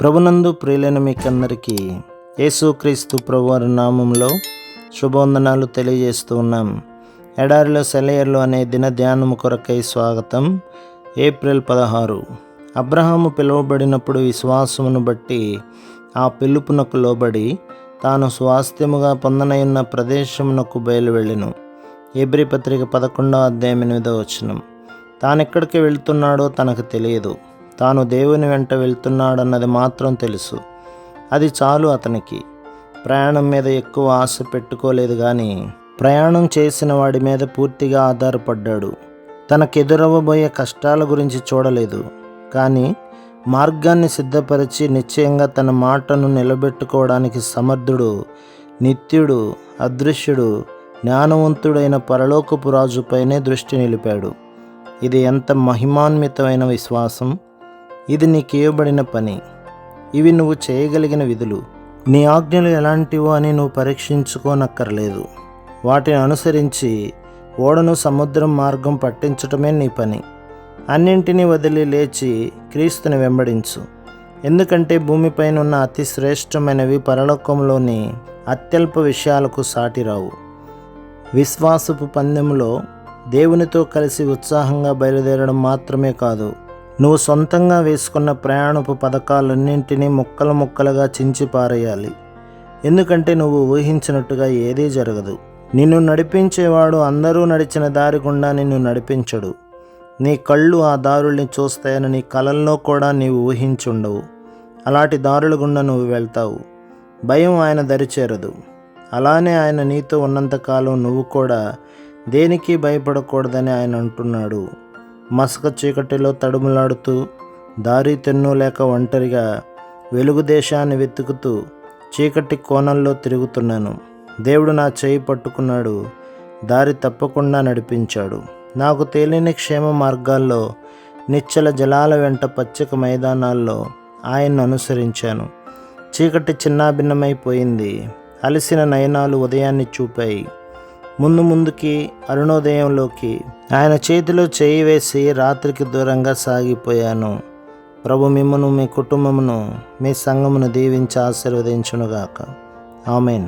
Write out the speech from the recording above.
ప్రభునందు ప్రియులైన మీకందరికీ యేసుక్రీస్తు ప్రభువారి నామంలో శుభవందనాలు తెలియజేస్తూ ఉన్నాం. ఎడారిలో సెలయర్లు అనే దిన ధ్యానము కొరకై స్వాగతం. ఏప్రిల్ 16. అబ్రహాము పిలువబడినప్పుడు విశ్వాసమును బట్టి ఆ పిలుపునకు లోబడి తాను స్వాస్థ్యముగా పొందనయున్న ప్రదేశమునకు బయలువెళ్ళెను. హెబ్రీ పత్రిక 11:8. తానెక్కడికి వెళ్తున్నాడో తనకు తెలియదు. తాను దేవుని వెంట వెళ్తున్నాడన్నది మాత్రం తెలుసు. అది చాలు అతనికి. ప్రయాణం మీద ఎక్కువ ఆశ పెట్టుకోలేదు, కానీ ప్రయాణం చేసిన వాడి మీద పూర్తిగా ఆధారపడ్డాడు. తనకెదురవ్వబోయే కష్టాల గురించి చూడలేదు, కానీ మార్గాన్ని సిద్ధపరిచి నిశ్చయంగా తన మాటను నిలబెట్టుకోవడానికి సమర్థుడు, నిత్యుడు, అదృశ్యుడు, జ్ఞానవంతుడైన పరలోకపు రాజుపైనే దృష్టి నిలిపాడు. ఇది ఎంత మహిమాన్వితమైన విశ్వాసం! ఇది నీకు ఇవ్వబడిన పని. ఇవి నువ్వు చేయగలిగిన విధులు. నీ ఆజ్ఞలు ఎలాంటివో అని నువ్వు పరీక్షించుకోనక్కర్లేదు. వాటిని అనుసరించి ఓడను సముద్రం మార్గం పట్టించటమే నీ పని. అన్నింటినీ వదిలి లేచి క్రీస్తుని వెంబడించు. ఎందుకంటే భూమిపైన ఉన్న అతి శ్రేష్టమైనవి పరలోకంలోని అత్యల్ప విషయాలకు సాటిరావు. విశ్వాసపు పందెంలో దేవునితో కలిసి ఉత్సాహంగా బయలుదేరడం మాత్రమే కాదు, నువ్వు సొంతంగా వేసుకున్న ప్రయాణపు పథకాలన్నింటినీ ముక్కలు ముక్కలుగా చించి పారేయాలి. ఎందుకంటే నువ్వు ఊహించినట్టుగా ఏదీ జరగదు. నిన్ను నడిపించేవాడు అందరూ నడిచిన దారి గుండా నిన్ను నడిపించడు. నీ కళ్ళు ఆ దారుల్ని చూస్తాయని నీ కలల్లో కూడా నీవు ఊహించుండవు. అలాంటి దారుల గుండా నువ్వు వెళ్తావు. భయం ఆయన దరిచేరదు. అలానే ఆయన నీతో ఉన్నంతకాలం నువ్వు కూడా దేనికి భయపడకూడదని ఆయన అంటున్నాడు. మసక చీకటిలో తడుములాడుతూ, దారి తెన్ను లేక ఒంటరిగా వెలుగు దేశాన్ని వెతుకుతూ చీకటి కోణంలో తిరుగుతున్నాను. దేవుడు నా చేయి పట్టుకున్నాడు, దారి తప్పకుండా నడిపించాడు. నాకు తేలిని క్షేమ మార్గాల్లో, నిశ్చల జలాల వెంట పచ్చిక మైదానాల్లో ఆయన్ను అనుసరించాను. చీకటి చిన్నాభిన్నమైపోయింది. అలసిన నయనాలు ఉదయాన్ని చూపాయి. ముందుకి అరుణోదయంలోకి ఆయన చేతిలో చేయి వేసి రాత్రికి దూరంగా సాగిపోయాను. ప్రభు మిమ్మును, మీ కుటుంబమును, మీ సంఘమును దీవించి ఆశీర్వదించునుగాక. ఆమెన్.